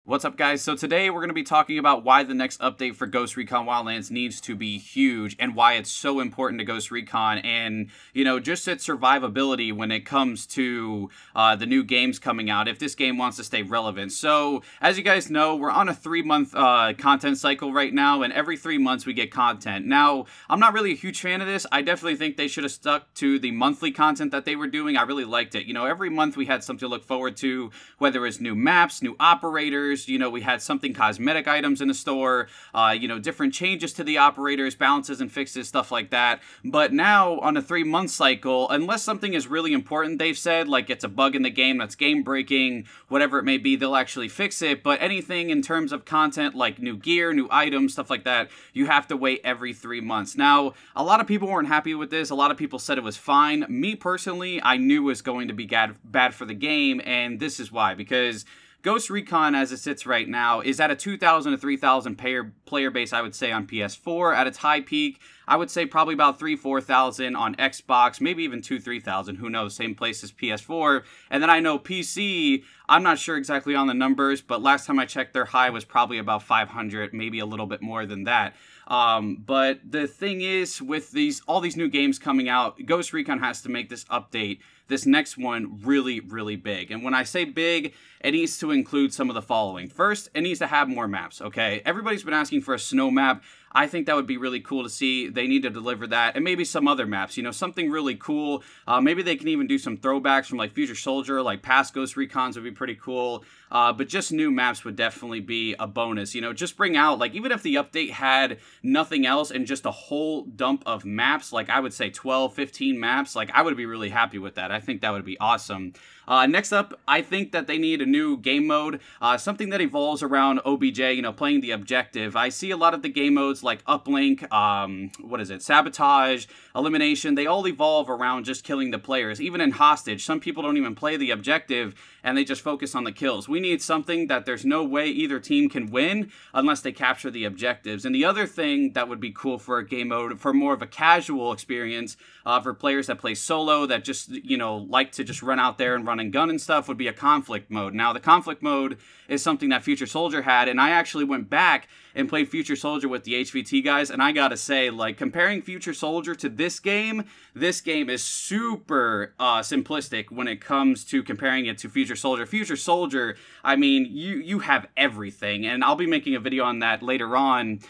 What's up, guys? So today we're going to be talking about why the next update for Ghost Recon Wildlands needs to be huge and why it's so important to Ghost Recon and, you know, just its survivability when it comes to the new games coming out, if this game wants to stay relevant. So, as you guys know, we're on a 3-month content cycle right now, and every 3 months we get content. Now, I'm not really a huge fan of this. I definitely think they should have stuck to the monthly content that they were doing. I really liked it. You know, every month we had something to look forward to, whether it's new maps, new operators. You know, we had something cosmetic items in the store, you know, different changes to the operators, balances and fixes, stuff like that. But now on a 3-month cycle, unless something is really important, they've said, like it's a bug in the game that's game breaking, whatever it may be, they'll actually fix it. But anything in terms of content like new gear, new items, stuff like that, you have to wait every 3 months. Now, a lot of people weren't happy with this. A lot of people said it was fine. Me personally, I knew it was going to be bad for the game, and this is why. Because Ghost Recon, as it sits right now, is at a 2,000 to 3,000 player base, I would say, on PS4. At its high peak, I would say probably about 3,000-4,000 on Xbox, maybe even 2,000-3,000, who knows, same place as PS4. And then I know PC, I'm not sure exactly on the numbers, but last time I checked, their high was probably about 500, maybe a little bit more than that. But the thing is, with all these new games coming out, Ghost Recon has to make this update, this next one, really, really big. And when I say big, it needs to include some of the following. First, it needs to have more maps, okay? Everybody's been asking for a snow map. I think that would be really cool to see. They need to deliver that, and maybe some other maps, you know, something really cool. Maybe they can even do some throwbacks from like Future Soldier, like past Ghost Recons would be pretty cool. But just new maps would definitely be a bonus. You know, just bring out, like, even if the update had nothing else and just a whole dump of maps, like I would say 12, 15 maps, like I would be really happy with that. I think that would be awesome. Next up, I think that they need a new game mode, something that evolves around OBJ, you know, playing the objective. I see a lot of the game modes like Uplink, Sabotage, Elimination, they all evolve around just killing the players. Even in Hostage, some people don't even play the objective and they just focus on the kills. We need something that there's no way either team can win unless they capture the objectives. And the other thing that would be cool for a game mode, for more of a casual experience, for players that play solo, that just, you know, like to just run out there and run and gun and stuff, would be a conflict mode. Now, the conflict mode is something that Future Soldier had, and I actually went back and played Future Soldier with the HVT guys, and I gotta say, like, comparing Future Soldier to this game is super simplistic when it comes to comparing it to Future Soldier. Future Soldier, I mean, you have everything, and I'll be making a video on that later on,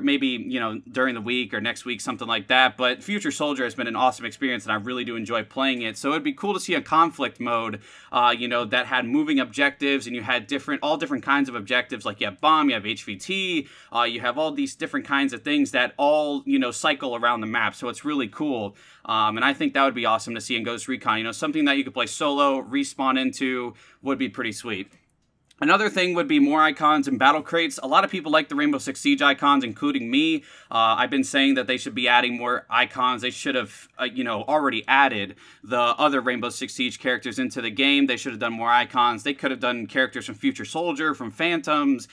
maybe, you know, during the week or next week, something like that, but Future Soldier has been an awesome experience, and I really do enjoy playing it, so it'd be cool to see a conflict mode, you know, that had moving objectives, and you had all different kinds of objectives, like you have bomb, you have HVT, you have all these different kinds of things that all, you know, cycle around the map, so it's really cool. And I think that would be awesome to see in Ghost Recon. You know, something that you could play solo, respawn into, would be pretty sweet. Another thing would be more icons and battle crates. A lot of people like the Rainbow Six Siege icons, including me. I've been saying that they should be adding more icons. They should have, you know, already added the other Rainbow Six Siege characters into the game. They should have done more icons. They could have done characters from Future Soldier, from Phantoms.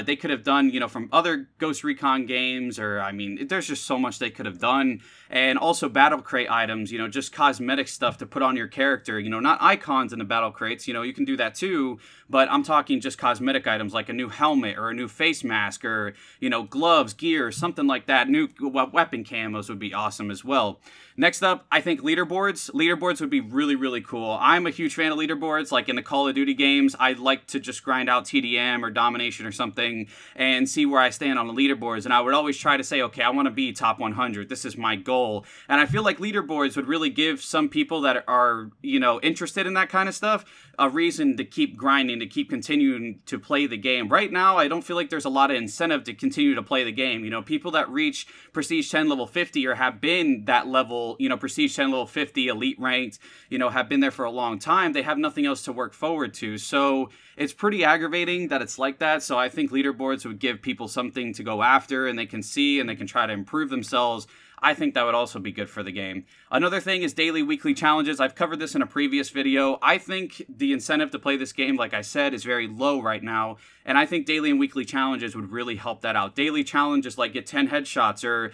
They could have done, you know, from other Ghost Recon games, or, I mean, there's just so much they could have done. And also battle crate items, you know, just cosmetic stuff to put on your character. You know, not icons in the battle crates. You know, you can do that too, but I'm talking just cosmetic items like a new helmet or a new face mask or, you know, gloves, gear, something like that. New weapon camos would be awesome as well. Next up, I think leaderboards. Leaderboards would be really, really cool. I'm a huge fan of leaderboards. Like in the Call of Duty games, I like to just grind out TDM or domination or something and see where I stand on the leaderboards. And I would always try to say, okay, I want to be top 100. This is my goal. And I feel like leaderboards would really give some people that are, you know, interested in that kind of stuff a reason to keep grinding, to keep continuing to play the game. Right now, I don't feel like there's a lot of incentive to continue to play the game. You know, people that reach Prestige 10 level 50 or have been that level, you know, Prestige 10 level 50, elite ranked, you know, have been there for a long time, they have nothing else to work forward to. So it's pretty aggravating that it's like that. So I think leaderboards would give people something to go after, and they can see and they can try to improve themselves. I think that would also be good for the game. Another thing is daily, weekly challenges. I've covered this in a previous video. I think the incentive to play this game, like I said, is very low right now, and I think daily and weekly challenges would really help that out. Daily challenges like get 10 headshots or,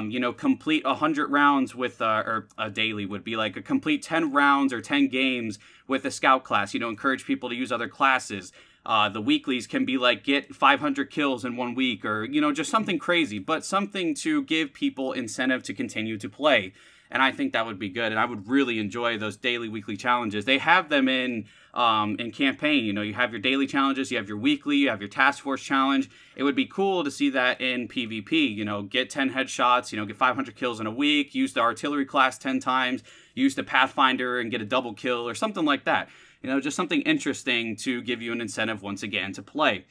you know, complete 100 rounds with, or a daily would be like a complete 10 rounds or 10 games with a scout class. You know, encourage people to use other classes. The weeklies can be like, get 500 kills in 1 week, or, you know, just something crazy, but something to give people incentive to continue to play. And I think that would be good, and I would really enjoy those daily, weekly challenges. They have them in campaign. You know, you have your daily challenges, you have your weekly, you have your task force challenge. It would be cool to see that in PvP. You know, get 10 headshots, you know, get 500 kills in a week, use the artillery class 10 times, use the Pathfinder and get a double kill or something like that. You know, just something interesting to give you an incentive once again to play.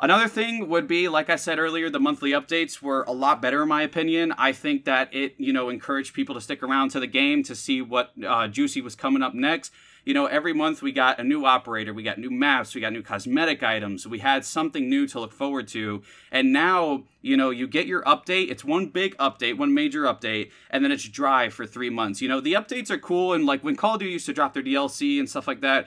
Another thing would be, like I said earlier, the monthly updates were a lot better in my opinion. I think that it, you know, encouraged people to stick around to the game to see what juicy was coming up next. You know, every month we got a new operator, we got new maps, we got new cosmetic items, we had something new to look forward to. And now, you know, you get your update, it's one big update, one major update, and then it's dry for 3 months. You know, the updates are cool, and like when Call of Duty used to drop their DLC and stuff like that,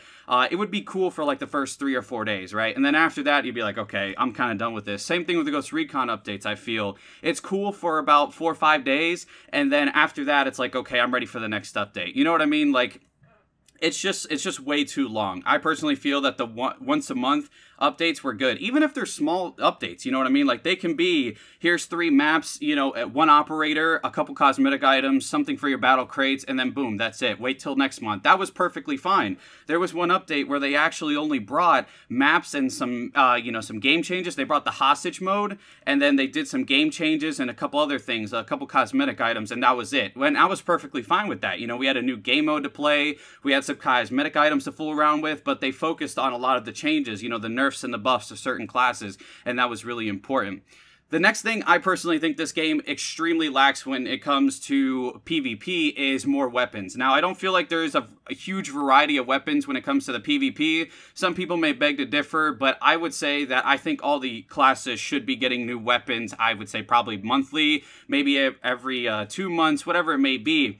it would be cool for like the first 3 or 4 days, right? And then after that, you'd be like, okay, I'm kind of done with this. Same thing with the Ghost Recon updates, I feel. It's cool for about 4 or 5 days, and then after that, it's like, okay, I'm ready for the next update. You know what I mean? Like, it's just way too long. I personally feel that the once a month updates were good, even if they're small updates, you know what I mean? Like, they can be, here's 3 maps, you know, one operator, a couple cosmetic items, something for your battle crates, and then boom, that's it. Wait till next month. That was perfectly fine. There was one update where they actually only brought maps and some, you know, some game changes. They brought the hostage mode, and then they did some game changes and a couple other things, a couple cosmetic items, and that was it. When I was perfectly fine with that. You know, we had a new game mode to play, we had some cosmetic items to fool around with, but they focused on a lot of the changes, you know, the nerfs and the buffs to certain classes, and that was really important. The next thing I personally think this game extremely lacks when it comes to PvP is more weapons. Now, I don't feel like there's a huge variety of weapons when it comes to the PvP. Some people may beg to differ, but I would say that I think all the classes should be getting new weapons. I would say probably monthly, maybe every 2 months, whatever it may be.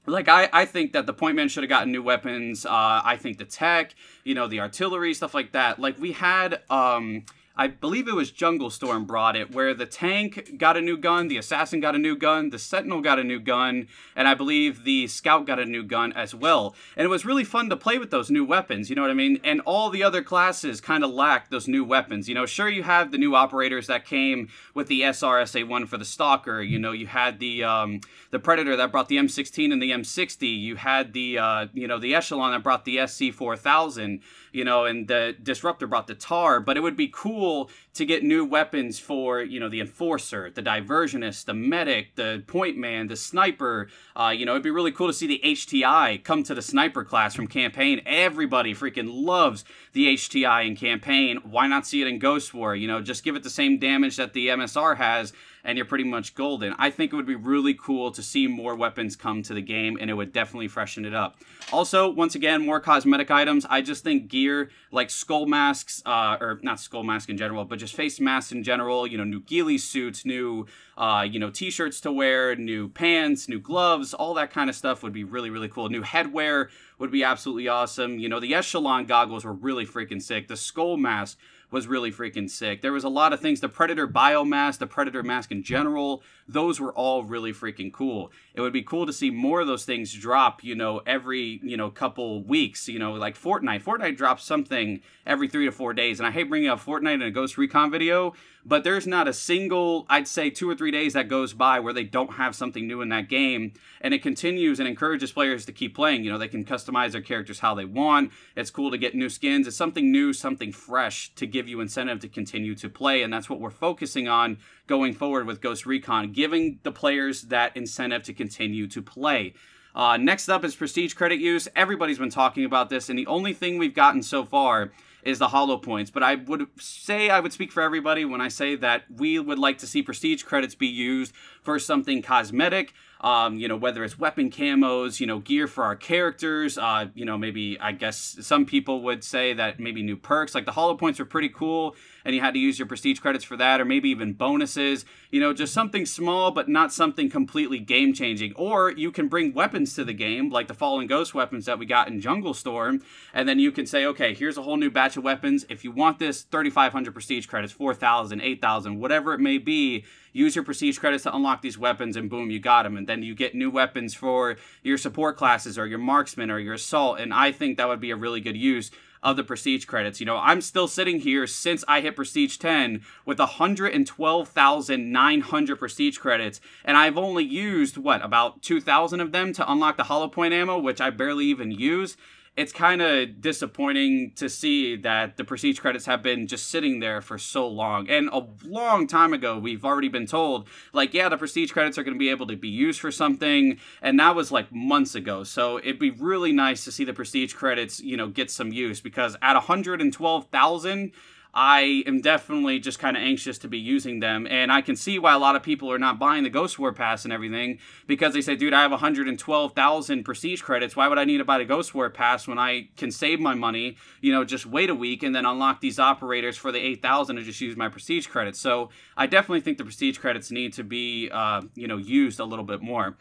Like, I think that the point man should have gotten new weapons. I think the tech, you know, the artillery, stuff like that. Like, we had, I believe it was Jungle Storm brought it, where the tank got a new gun, the assassin got a new gun, the sentinel got a new gun, and I believe the scout got a new gun as well. And it was really fun to play with those new weapons, you know what I mean? And all the other classes kind of lacked those new weapons. You know, sure, you have the new operators that came with the SRSA-1 for the Stalker. You know, you had the Predator that brought the M16 and the M60. You had the, you know, the Echelon that brought the SC-4000, you know, and the Disruptor brought the TAR. But it would be cool to get new weapons for, you know, the Enforcer, the Diversionist, the Medic, the Point Man, the Sniper. You know, it'd be really cool to see the HTI come to the Sniper class from Campaign. Everybody freaking loves the HTI in Campaign. Why not see it in Ghost War? You know, just give it the same damage that the MSR has, and you're pretty much golden. I think it would be really cool to see more weapons come to the game, and it would definitely freshen it up. Also, once again, more cosmetic items. I just think gear like skull masks, or not skull mask in general, but just face masks in general, you know, new ghillie suits, new, you know, t-shirts to wear, new pants, new gloves, all that kind of stuff would be really, really cool. New headwear would be absolutely awesome. You know, the Echelon goggles were really freaking sick. The skull mask was really freaking sick. There was a lot of things. The Predator biomask, the Predator mask in general, those were all really freaking cool. It would be cool to see more of those things drop, you know, every, you know, couple weeks, you know, like Fortnite. Fortnite drops something every 3 to 4 days, and I hate bringing up Fortnite in a Ghost Recon video, but there's not a single, I'd say 2 or 3 days that goes by where they don't have something new in that game, and it continues and encourages players to keep playing. You know, they can customize their characters how they want. It's cool to get new skins. It's something new, something fresh to give you incentive to continue to play, and that's what we're focusing on going forward with Ghost Recon, giving the players that incentive to continue to play. Next up is prestige credit use. Everybody's been talking about this, and the only thing we've gotten so far is the hollow points. But I would say, I would speak for everybody when I say that we would like to see prestige credits be used for something cosmetic, you know, whether it's weapon camos, you know, gear for our characters, you know, maybe, I guess some people would say that maybe new perks, like the hollow points are pretty cool, and you had to use your prestige credits for that, or maybe even bonuses, you know, just something small, but not something completely game-changing. Or you can bring weapons to the game, like the Fallen Ghost weapons that we got in Jungle Storm, and then you can say, okay, here's a whole new batch of weapons. If you want this, 3,500 prestige credits, 4,000, 8,000, whatever it may be, use your prestige credits to unlock these weapons, and boom, you got them. And then you get new weapons for your support classes, or your marksman, or your assault, and I think that would be a really good use. of the prestige credits. You know, I'm still sitting here since I hit prestige 10 with 112,900 prestige credits, and I've only used, what, about 2,000 of them to unlock the hollow point ammo, which I barely even use. It's kind of disappointing to see that the prestige credits have been just sitting there for so long. And a long time ago, we've already been told, like, yeah, the prestige credits are going to be able to be used for something. And that was like months ago. So it'd be really nice to see the prestige credits, you know, get some use, because at 112,000, I am definitely just kind of anxious to be using them, and I can see why a lot of people are not buying the Ghost War Pass and everything, because they say, dude, I have 112,000 prestige credits. Why would I need to buy the Ghost War Pass when I can save my money, you know, just wait a week and then unlock these operators for the 8,000 and just use my prestige credits? So I definitely think the prestige credits need to be, you know, used a little bit more.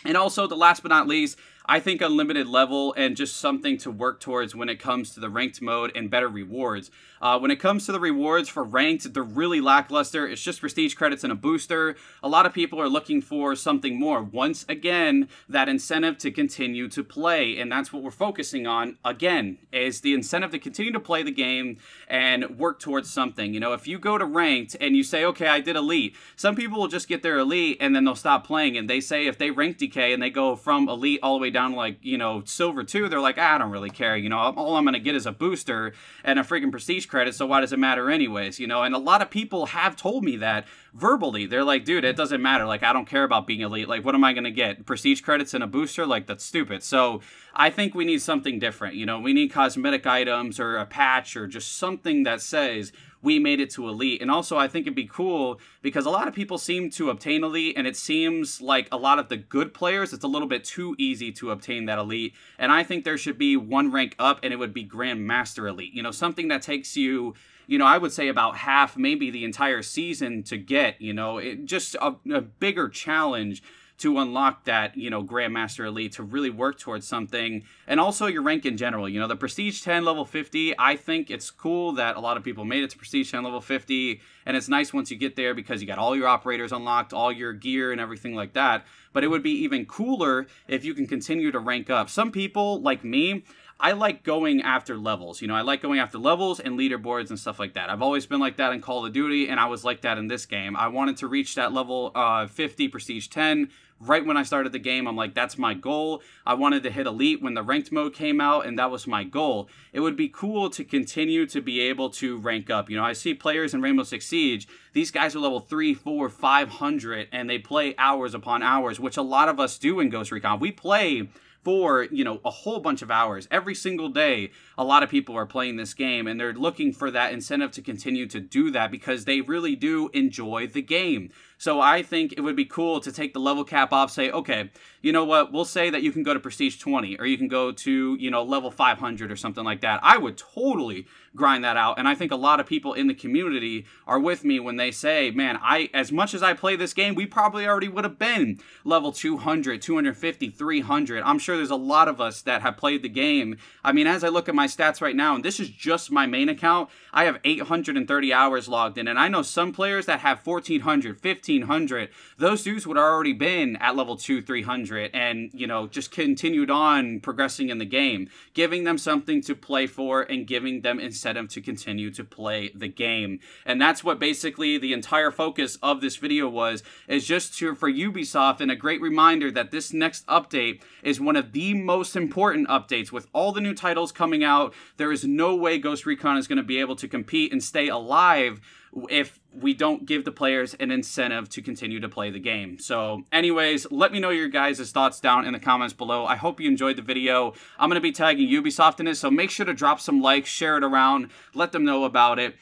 And also, the last but not least, I think unlimited level and just something to work towards when it comes to the ranked mode and better rewards. When it comes to the rewards for ranked, they're really lackluster. It's just prestige credits and a booster. A lot of people are looking for something more. Once again, that incentive to continue to play, and that's what we're focusing on, again, is the incentive to continue to play the game and work towards something. You know, if you go to ranked and you say, okay, I did elite, some people will just get their elite and then they'll stop playing, and they say if they rank decay and they go from elite all the way down, like, you know, silver 2, they're like, I don't really care, you know, all I'm gonna get is a booster and a freaking prestige credit, so why does it matter anyways, you know? And a lot of people have told me that verbally. They're like, dude, it doesn't matter, like, I don't care about being elite, like, what am I gonna get, prestige credits and a booster? Like, that's stupid. So I think we need something different, you know? We need cosmetic items or a patch or just something that says we made it to elite. And also, I think it'd be cool because a lot of people seem to obtain elite, and it seems like a lot of the good players, it's a little bit too easy to obtain that elite. And I think there should be one rank up, and it would be Grandmaster Elite. You know, something that takes you, you know, I would say about half, maybe the entire season to get, you know, just a bigger challenge to unlock that, you know, Grandmaster Elite, to really work towards something. And also your rank in general. You know, the Prestige 10 level 50, I think it's cool that a lot of people made it to Prestige 10 level 50, and it's nice once you get there because you got all your operators unlocked, all your gear and everything like that. But it would be even cooler if you can continue to rank up. Some people, like me, I like going after levels. You know, I like going after levels and leaderboards and stuff like that. I've always been like that in Call of Duty, and I was like that in this game. I wanted to reach that level 50, Prestige 10, right when I started the game. I'm like, that's my goal. I wanted to hit elite when the ranked mode came out, and that was my goal. It would be cool to continue to be able to rank up. You know, I see players in Rainbow Six Siege, these guys are level 3, 4, 500, and they play hours upon hours, which a lot of us do in Ghost Recon. We play for, you know, a whole bunch of hours. Every single day, a lot of people are playing this game, and they're looking for that incentive to continue to do that because they really do enjoy the game. So I think it would be cool to take the level cap off, say, okay, you know what, we'll say that you can go to Prestige 20, or you can go to, you know, level 500 or something like that. I would totally grind that out, and I think a lot of people in the community are with me when they say, man, as much as I play this game, we probably already would have been level 200, 250, 300. I'm sure there's a lot of us that have played the game. I mean, as I look at my stats right now, and this is just my main account, I have 830 hours logged in, and I know some players that have 1,400, 1,500. Those dudes would have already been at level 2, 300, and, you know, just continued on progressing in the game, giving them something to play for and giving them incentive to continue to play the game. And that's what basically the entire focus of this video was, is just for Ubisoft, and a great reminder that this next update is one of the most important updates. With all the new titles coming out, there is no way Ghost Recon is going to be able to compete and stay alive if we don't give the players an incentive to continue to play the game. So anyways, let me know your guys' thoughts down in the comments below. I hope you enjoyed the video. I'm going to be tagging Ubisoft in it, so make sure to drop some likes, share it around, let them know about it.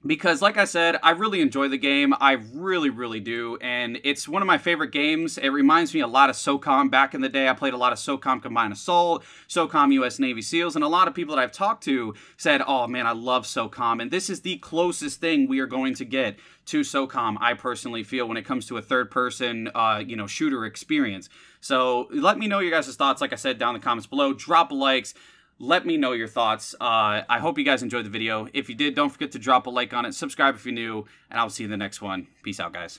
Because, like I said, I really enjoy the game. I really, really do. And it's one of my favorite games. It reminds me a lot of SOCOM back in the day. I played a lot of SOCOM Combined Assault, SOCOM US Navy SEALs, and a lot of people that I've talked to said, oh man, I love SOCOM. And this is the closest thing we are going to get to SOCOM, I personally feel, when it comes to a third-person, you know, shooter experience. So let me know your guys' thoughts, like I said, down in the comments below. Drop likes. Let me know your thoughts. I hope you guys enjoyed the video. If you did, don't forget to drop a like on it. Subscribe if you're new, and I'll see you in the next one. Peace out, guys.